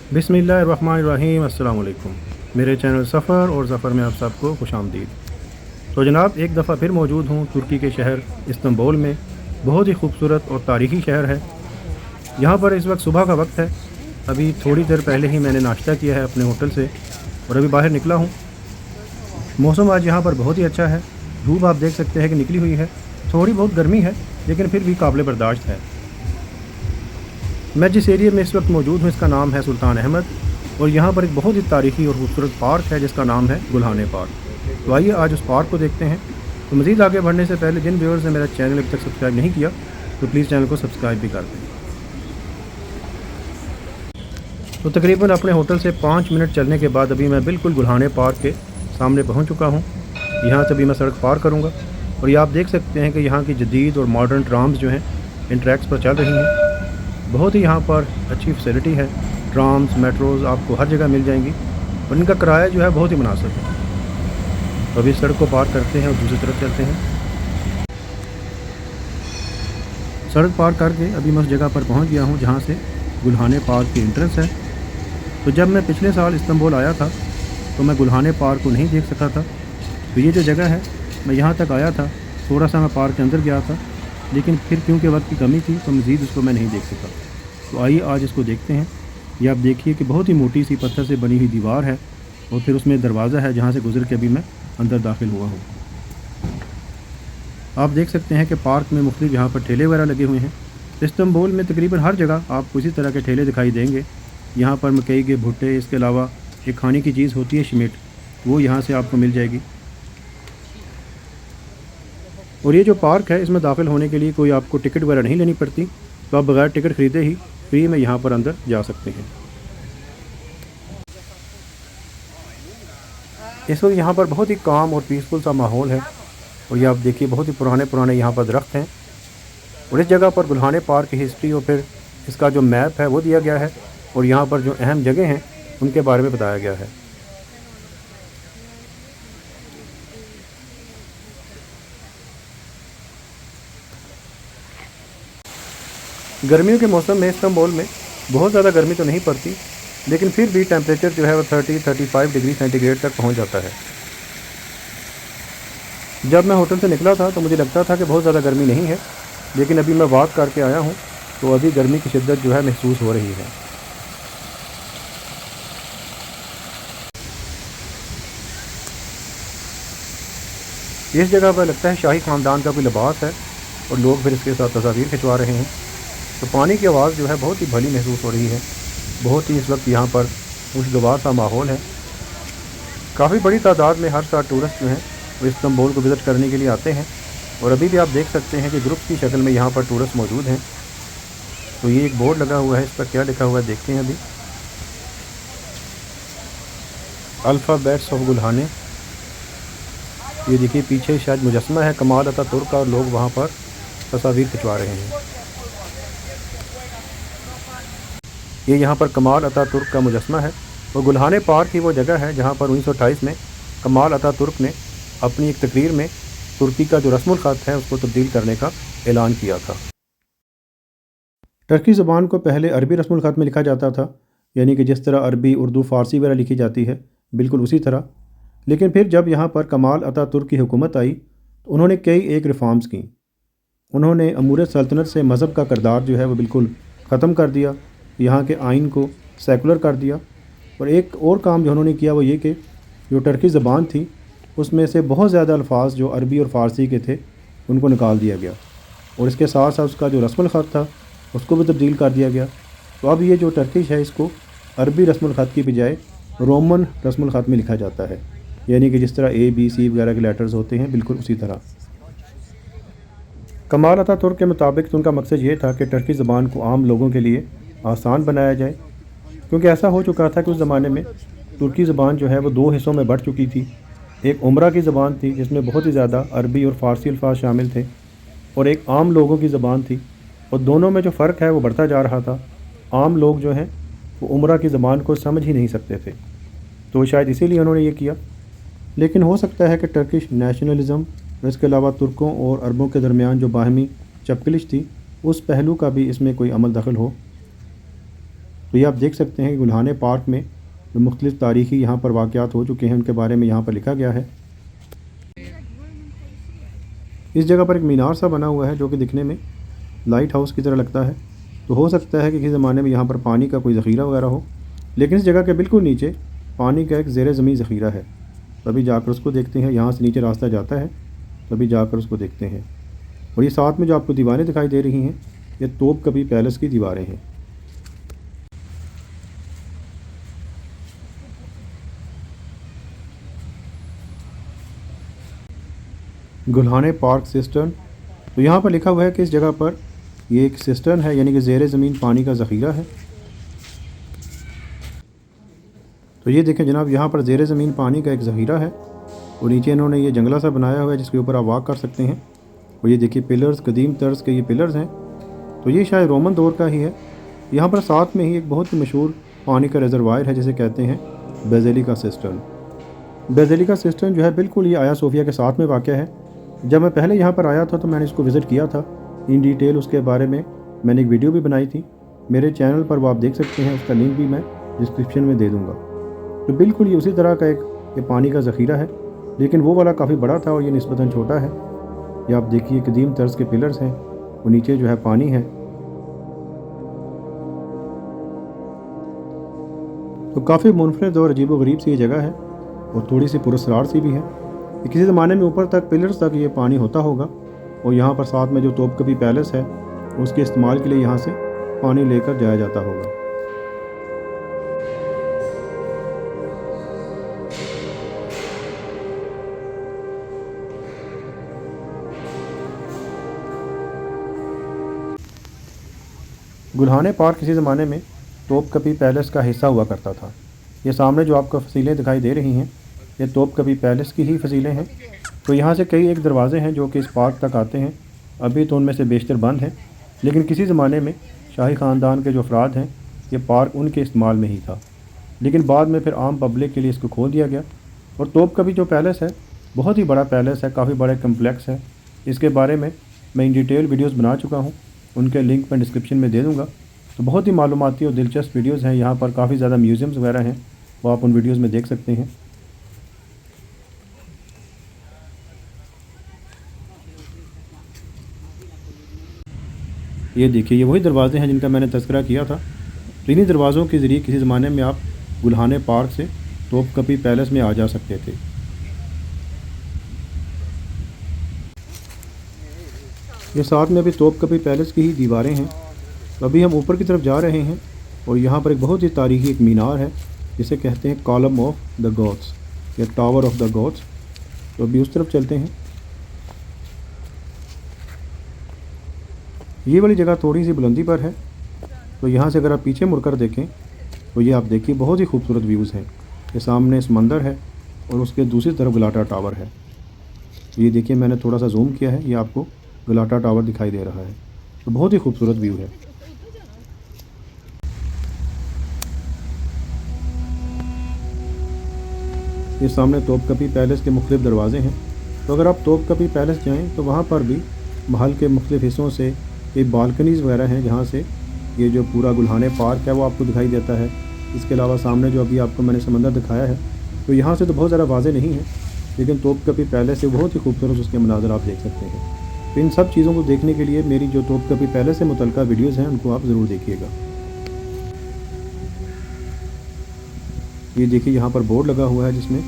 बिस्मिल्लाहिर्रहमानिर्रहीम। अस्सलाम वालेकुम। मेरे चैनल सफ़र और ज़फ़र में आप सबको खुश आमदीद। तो जनाब, एक दफ़ा फिर मौजूद हूँ तुर्की के शहर इस्तांबुल में। बहुत ही खूबसूरत और तारीख़ी शहर है। यहाँ पर इस वक्त सुबह का वक्त है। अभी थोड़ी देर पहले ही मैंने नाश्ता किया है अपने होटल से और अभी बाहर निकला हूँ। मौसम आज यहाँ पर बहुत ही अच्छा है। धूप आप देख सकते हैं कि निकली हुई है। थोड़ी बहुत गर्मी है लेकिन फिर भी काबिल बर्दाश्त है। मैं जिस एरिया में इस वक्त मौजूद हूँ इसका नाम है सुल्तान अहमद और यहाँ पर एक बहुत ही तारीख़ी और खूबसूरत पार्क है जिसका नाम है गुलहाने पार्क। तो आइए आज उस पार्क को देखते हैं। तो मज़ीद आगे बढ़ने से पहले जिन व्यूअर्स ने मेरा चैनल अभी तक सब्सक्राइब नहीं किया तो प्लीज़ चैनल को सब्सक्राइब भी कर दें। तो तकरीबन अपने होटल से 5 मिनट चलने के बाद अभी मैं बिल्कुल गुलहाने पार्क के सामने पहुँच चुका हूँ। यहाँ से अभी मैं सड़क पार करूँगा और ये आप देख सकते हैं कि यहाँ की जदीद और मॉडर्न ट्राम्स जो हैं इन ट्रैक्स पर चल रही हैं। बहुत ही यहाँ पर अच्छी फैसिलिटी है। ट्राम्स मेट्रोज़ आपको हर जगह मिल जाएंगी और इनका किराया जो है बहुत ही मुनासिब है। तो अभी सड़क को पार करते हैं और दूसरी तरफ चलते हैं। सड़क पार करके अभी मैं उस जगह पर पहुँच गया हूँ जहाँ से गुलहाने पार्क की एंट्रेंस है। तो जब मैं पिछले साल इस्तांबुल आया था तो मैं गुलहाने पार्क को नहीं देख सका था। तो ये जो जगह है मैं यहाँ तक आया था, थोड़ा सा मैं पार्क के अंदर गया था लेकिन फिर क्योंकि वक्त की कमी थी तो मज़ीद उसको मैं नहीं देख सका। तो आइए आज इसको देखते हैं। ये आप देखिए कि बहुत ही मोटी सी पत्थर से बनी हुई दीवार है और फिर उसमें दरवाज़ा है जहाँ से गुज़र के अभी मैं अंदर दाखिल हुआ हूँ। आप देख सकते हैं कि पार्क में मुख्तलिफ यहाँ पर ठेले वगैरह लगे हुए हैं। इस्तांबुल में तकरीबन हर जगह आपको इसी तरह के ठेले दिखाई देंगे। यहाँ पर मकई के भुट्टे, इसके अलावा एक खाने की चीज़ होती है शिमेट, वो यहाँ से आपको मिल जाएगी। और ये जो पार्क है इसमें दाखिल होने के लिए कोई आपको टिकट वगैरह नहीं लेनी पड़ती। तो आप बगैर टिकट ख़रीदे ही फ्री में यहाँ पर अंदर जा सकते हैं। इस वक्त यहाँ पर बहुत ही काम और पीसफुल सा माहौल है और ये आप देखिए बहुत ही पुराने यहाँ पर दरख्त हैं। और इस जगह पर गुलहाने पार्क की हिस्ट्री और फिर इसका जो मैप है वो दिया गया है और यहाँ पर जो अहम जगह हैं उनके बारे में बताया गया है। गर्मियों के मौसम में इस्तांबुल में बहुत ज़्यादा गर्मी तो नहीं पड़ती लेकिन फिर भी टेम्परेचर जो है वो 30-35 डिग्री सेंटीग्रेड तक पहुंच जाता है। जब मैं होटल से निकला था तो मुझे लगता था कि बहुत ज़्यादा गर्मी नहीं है लेकिन अभी मैं वॉक करके आया हूं तो अभी गर्मी की शिद्दत जो है महसूस हो रही है। इस जगह पर लगता है शाही ख़ानदान का कोई लिबास है और लोग फिर इसके साथ तस्वीर खिंचवा रहे हैं। तो पानी की आवाज़ जो है बहुत ही भली महसूस हो रही है। बहुत ही इस वक्त यहाँ पर खुशगवार सा माहौल है। काफ़ी बड़ी तादाद में हर साल टूरिस्ट जो हैं वो इस्तांबुल को विज़िट करने के लिए आते हैं और अभी भी आप देख सकते हैं कि ग्रुप की शक्ल में यहाँ पर टूरिस्ट मौजूद हैं। तो ये एक बोर्ड लगा हुआ है, इस पर क्या लिखा हुआ है देखते हैं। अभी अल्फ़ाबेट्स ऑफ गुलहाने, ये देखिए पीछे शायद मुजस्समा है कमाल अतातुर्क का और लोग वहाँ पर तस्वीर खिंचवा रहे हैं। ये यहाँ पर कमाल अतातुर्क का मुजस्समा है और गुलहाने पार्क ही वो जगह है जहाँ पर 1928 में कमाल अतातुर्क ने अपनी एक तकरीर में तुर्की का जो रस्मुल ख़त है उसको तब्दील करने का ऐलान किया था। टर्की ज़बान को पहले अरबी रस्मुल ख़त में लिखा जाता था, यानी कि जिस तरह अरबी, उर्दू, फ़ारसी वगैरह लिखी जाती है बिल्कुल उसी तरह। लेकिन फिर जब यहाँ पर कमाल अतातुर्क की हुकूमत आई तो उन्होंने कई एक रिफॉर्म्स की। उन्होंने अमूर सल्तनत से मज़हब का किरदार जो है वो बिल्कुल ख़त्म कर दिया, यहाँ के आइन को सेकुलर कर दिया। और एक और काम जो उन्होंने किया वो ये कि जो टर्की ज़बान थी उसमें से बहुत ज़्यादा अल्फाज जो अरबी और फ़ारसी के थे उनको निकाल दिया गया और इसके साथ साथ उसका जो रस्मुल ख़त था उसको भी तब्दील कर दिया गया। तो अब ये जो टर्किश है इसको अरबी रस्मुल ख़त की बजाय रोमन रस्मुल ख़त में लिखा जाता है, यानी कि जिस तरह ABC वगैरह के लेटर्स होते हैं बिल्कुल उसी तरह। कमाल अतातुर्क के मुताबिक तो उनका मकसद ये था कि टर्की ज़बान को आम लोगों के लिए आसान बनाया जाए, क्योंकि ऐसा हो चुका था कि उस ज़माने में तुर्की ज़बान जो है वो 2 हिस्सों में बढ़ चुकी थी। एक उमरा की ज़बान थी जिसमें बहुत ही ज़्यादा अरबी और फ़ारसी अल्फाज शामिल थे और एक आम लोगों की ज़बान थी और दोनों में जो फ़र्क है वो बढ़ता जा रहा था। आम लोग जो हैं वो उमरा की ज़बान को समझ ही नहीं सकते थे, तो शायद इसीलिए उन्होंने ये किया। लेकिन हो सकता है कि टर्किश नेशनलिज़म और इसके अलावा तुर्कों और अरबों के दरमियान जो बाहमी चपकलिश थी उस पहलू का भी इसमें कोई अमल दखल हो। تو یہ آپ دیکھ سکتے ہیں کہ گلہانے پارک میں جو مختلف تاریخی یہاں پر واقعات ہو چکے ہیں ان کے بارے میں یہاں پر لکھا گیا ہے۔ اس جگہ پر ایک مینار سا بنا ہوا ہے جو کہ دکھنے میں لائٹ ہاؤس کی طرح لگتا ہے، تو ہو سکتا ہے کہ کسی زمانے میں یہاں پر پانی کا کوئی ذخیرہ وغیرہ ہو، لیکن اس جگہ کے بالکل نیچے پانی کا ایک زیر زمین ذخیرہ ہے۔ تبھی جا کر اس کو دیکھتے ہیں، یہاں سے نیچے راستہ جاتا ہے، تبھی جا کر اس کو دیکھتے ہیں۔ اور یہ ساتھ میں جو آپ کو دیواریں دکھائی دے رہی ہیں یہ توپ کپی پیلس کی دیواریں ہیں۔ گلہانے پارک سسٹرن، تو یہاں پر لکھا ہوا ہے کہ اس جگہ پر یہ ایک سسٹرن ہے، یعنی کہ زیر زمین پانی کا ذخیرہ ہے۔ تو یہ دیکھیں جناب، یہاں پر زیر زمین پانی کا ایک ذخیرہ ہے اور نیچے انہوں نے یہ جنگلہ سا بنایا ہوا ہے جس کے اوپر آپ واک کر سکتے ہیں۔ اور یہ دیکھیے پلرز، قدیم طرز کے یہ پلرز ہیں، تو یہ شاید رومن دور کا ہی ہے۔ یہاں پر ساتھ میں ہی ایک بہت ہی مشہور پانی کا ریزروائر ہے جسے کہتے ہیں بیزیلیکا سسٹرن۔ بیزیلیکا سسٹرن جو ہے بالکل یہ آیا صوفیہ کے ساتھ میں واقع ہے۔ جب میں پہلے یہاں پر آیا تھا تو میں نے اس کو وزٹ کیا تھا، ان ڈیٹیل اس کے بارے میں نے ایک ویڈیو بھی بنائی تھی، میرے چینل پر وہ آپ دیکھ سکتے ہیں، اس کا لنک بھی میں ڈسکرپشن میں دے دوں گا۔ تو بالکل یہ اسی طرح کا ایک یہ پانی کا ذخیرہ ہے، لیکن وہ والا کافی بڑا تھا اور یہ نسبتاً چھوٹا ہے۔ یہ آپ دیکھیے قدیم طرز کے پلرز ہیں، وہ نیچے جو ہے پانی ہے۔ تو کافی منفرد اور عجیب و غریب سی یہ جگہ ہے اور تھوڑی سی پراسرار سی بھی ہے کہ کسی زمانے میں اوپر تک پلرز تک یہ پانی ہوتا ہوگا، اور یہاں پر ساتھ میں جو توپ کپی پیلس ہے اس کے استعمال کے لیے یہاں سے پانی لے کر جایا جاتا ہوگا۔ گلہانے پارک کسی زمانے میں توپ کپی پیلس کا حصہ ہوا کرتا تھا۔ یہ سامنے جو آپ کو فصیلیں دکھائی دے رہی ہیں یہ توپ کپی پیلس کی ہی فصیلیں ہیں۔ تو یہاں سے کئی ایک دروازے ہیں جو کہ اس پارک تک آتے ہیں، ابھی تو ان میں سے بیشتر بند ہیں، لیکن کسی زمانے میں شاہی خاندان کے جو افراد ہیں یہ پارک ان کے استعمال میں ہی تھا، لیکن بعد میں پھر عام پبلک کے لیے اس کو کھول دیا گیا۔ اور توپ کپی جو پیلس ہے بہت ہی بڑا پیلس ہے، کافی بڑے کمپلیکس ہے، اس کے بارے میں ان ڈیٹیل ویڈیوز بنا چکا ہوں، ان کے لنک میں ڈسکرپشن میں دے دوں گا۔ تو بہت ہی معلوماتی اور دلچسپ ویڈیوز ہیں، یہاں پر کافی زیادہ میوزیمز وغیرہ ہیں، وہ آپ ان ویڈیوز میں دیکھ سکتے ہیں۔ یہ دیکھیے یہ وہی دروازے ہیں جن کا میں نے تذکرہ کیا تھا، تو انہی دروازوں کے ذریعے کسی زمانے میں آپ گلہانے پارک سے توپ کپی پیلس میں آ جا سکتے تھے۔ یہ ساتھ میں ابھی توپ کپی پیلس کی ہی دیواریں ہیں۔ تو ابھی ہم اوپر کی طرف جا رہے ہیں اور یہاں پر ایک بہت ہی تاریخی ایک مینار ہے جسے کہتے ہیں کالم آف دا گوڈس یا ٹاور آف دا گوڈس۔ تو ابھی اس طرف چلتے ہیں۔ یہ والی جگہ تھوڑی سی بلندی پر ہے، تو یہاں سے اگر آپ پیچھے مڑ کر دیکھیں تو یہ آپ دیکھیے بہت ہی خوبصورت ویوز ہیں۔ یہ سامنے سمندر ہے اور اس کے دوسری طرف گلاٹا ٹاور ہے۔ یہ دیکھیے میں نے تھوڑا سا زوم کیا ہے، یہ آپ کو گلاٹا ٹاور دکھائی دے رہا ہے، تو بہت ہی خوبصورت ویو ہے۔ یہ سامنے توپ کپی پیلس کے مختلف دروازے ہیں، تو اگر آپ توپ کپی پیلس جائیں تو وہاں پر بھی محل کے مختلف حصوں سے یہ بالکنیز وغیرہ ہیں جہاں سے یہ جو پورا گلہانے پارک ہے وہ آپ کو دکھائی دیتا ہے۔ اس کے علاوہ سامنے جو ابھی آپ کو میں نے سمندر دکھایا ہے تو یہاں سے تو بہت زیادہ واضح نہیں ہے، لیکن توپ کپی پیلس سے بہت ہی خوبصورت اس کے مناظر آپ دیکھ سکتے ہیں۔ تو ان سب چیزوں کو دیکھنے کے لیے میری جو توپ کپی پیلس سے متعلقہ ویڈیوز ہیں ان کو آپ ضرور دیکھیے گا۔ یہ دیکھیے یہاں پر بورڈ لگا ہوا ہے جس میں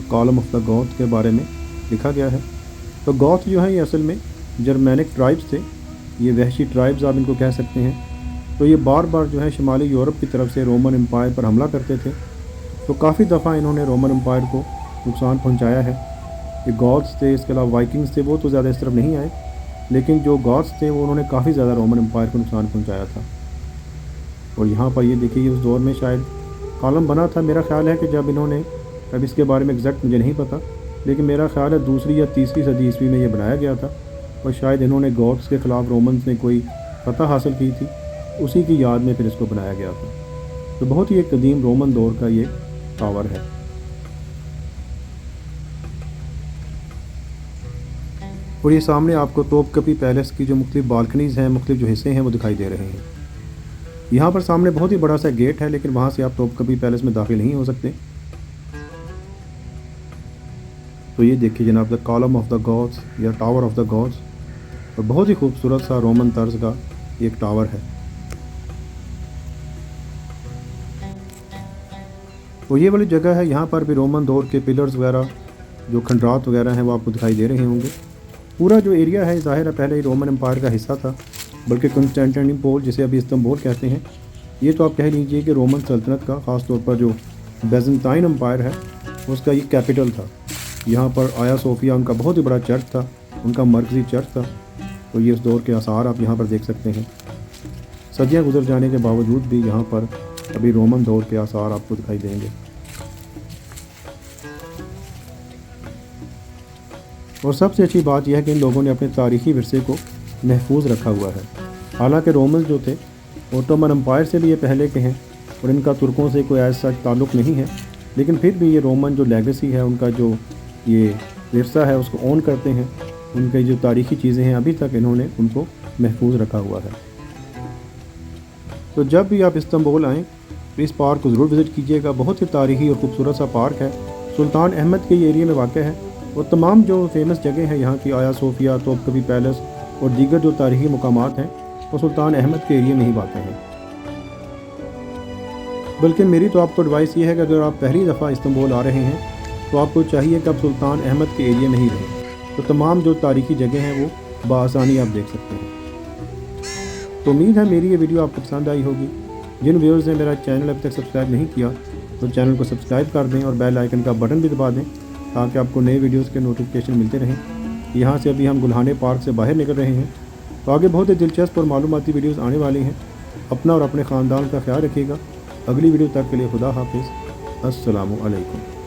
کالم آف دا گوتھ کے بارے میں لکھا گیا ہے۔ تو گوتھ جو ہیں یہ اصل میں جرمینک ٹرائبس تھے، یہ وحشی ٹرائبز آپ ان کو کہہ سکتے ہیں۔ تو یہ بار بار جو ہے شمالی یورپ کی طرف سے رومن امپائر پر حملہ کرتے تھے، تو کافی دفعہ انہوں نے رومن امپائر کو نقصان پہنچایا ہے۔ یہ گوتھس تھے، اس کے علاوہ وائکنگز تھے، وہ تو زیادہ اس طرف نہیں آئے، لیکن جو گوتھس تھے وہ انہوں نے کافی زیادہ رومن امپائر کو نقصان پہنچایا تھا۔ اور یہاں پر یہ دیکھیے یہ اس دور میں شاید کالم بنا تھا، میرا خیال ہے کہ جب انہوں نے، اب اس کے بارے میں ایگزیکٹ مجھے نہیں پتہ، لیکن میرا خیال ہے 2 یا 3 صدی عیسوی میں یہ بنایا گیا تھا، اور شاید انہوں نے گوتھس کے خلاف رومنز نے کوئی فتح حاصل کی تھی، اسی کی یاد میں پھر اس کو بنایا گیا تھا۔ تو بہت ہی ایک قدیم رومن دور کا یہ ٹاور ہے۔ اور یہ سامنے آپ کو توپ کپی پیلس کی جو مختلف بالکنیز ہیں، مختلف جو حصے ہیں وہ دکھائی دے رہے ہیں۔ यहाँ पर सामने बहुत ही बड़ा सा गेट है, लेकिन वहाँ से आप तोपकपी पैलेस में दाखिल नहीं हो सकते। तो ये देखिए जनाब, the column of the gods या टावर ऑफ द गॉड्स, और बहुत ही खूबसूरत सा रोमन तर्ज का एक टावर है। तो ये वाली जगह है, यहाँ पर भी रोमन दौर के पिलर्स वगैरह जो खंडरात वगैरह हैं वो आपको दिखाई दे रहे होंगे। पूरा जो एरिया है ज़ाहिर है पहले ही रोमन एम्पायर का हिस्सा था, बल्कि कॉन्स्टेंटिनोपल जिसे अभी इस्तांबुल कहते हैं, ये तो आप कह लीजिए कि रोमन सल्तनत का ख़ास तौर पर जो बैजेंटाइन एम्पायर है उसका ये कैपिटल था। यहाँ पर आया सोफिया उनका बहुत ही बड़ा चर्च था, उनका मरकज़ी चर्च था। तो ये उस दौर के आसार आप यहाँ पर देख सकते हैं। सदियाँ गुजर जाने के बावजूद भी यहाँ पर अभी रोमन दौर के आसार आपको दिखाई देंगे। और सबसे अच्छी बात यह है कि इन लोगों ने अपने तारीख़ी विरसे को महफूज रखा हुआ है। हालांकि रोमन जो थे ओटोमन एम्पायर से भी ये पहले के हैं और इनका तुर्कों से कोई ऐसा ताल्लुक़ नहीं है, लेकिन फिर भी ये रोमन जो लेगेसी है, उनका जो ये विरसा है उसको ऑन करते हैं। उनकी जो तारीख़ी चीज़ें हैं अभी तक इन्होंने उनको महफूज रखा हुआ है। तो जब भी आप इस्तांबुल आएँ तो इस पार्क को ज़रूर विज़िट कीजिएगा। बहुत ही तारीख़ी और खूबसूरत सा पार्क है, सुल्तान अहमद के एरिया में वाक़ है। और तमाम जो फेमस जगह हैं यहाँ की, आया सोफिया, तोपकपी पैलेस और दीगर जो तारीख़ी मकामात हैं वो सुल्तान अहमद के एरिया में ही वाक़ हैं। बल्कि मेरी तो आपको एडवाइस ये है कि अगर आप पहली दफ़ा इस्तांबुल आ रहे हैं तो आपको चाहिए कि आप सुल्तान अहमद के एरिया में ही रहें, तो तमाम जो तारीख़ी जगह हैं वो बआसानी आप देख सकते हैं। तो उम्मीद है मेरी ये वीडियो आपको पसंद आई होगी। जिन व्यूअर्स ने मेरा चैनल अभी तक सब्सक्राइब नहीं किया तो चैनल को सब्सक्राइब कर दें और बेल आइकन का बटन भी दबा दें ताकि आपको नए वीडियोस के नोटिफिकेशन मिलते रहें। यहाँ से अभी हम गुल्हाने पार्क से बाहर निकल रहे हैं, तो आगे बहुत ही दिलचस्प और मालूमाती वीडियोस आने वाली हैं। अपना और अपने ख़ानदान का ख्याल रखिएगा। अगली वीडियो तक के लिए खुदा हाफिज़। अस्सलामु अलैकुम।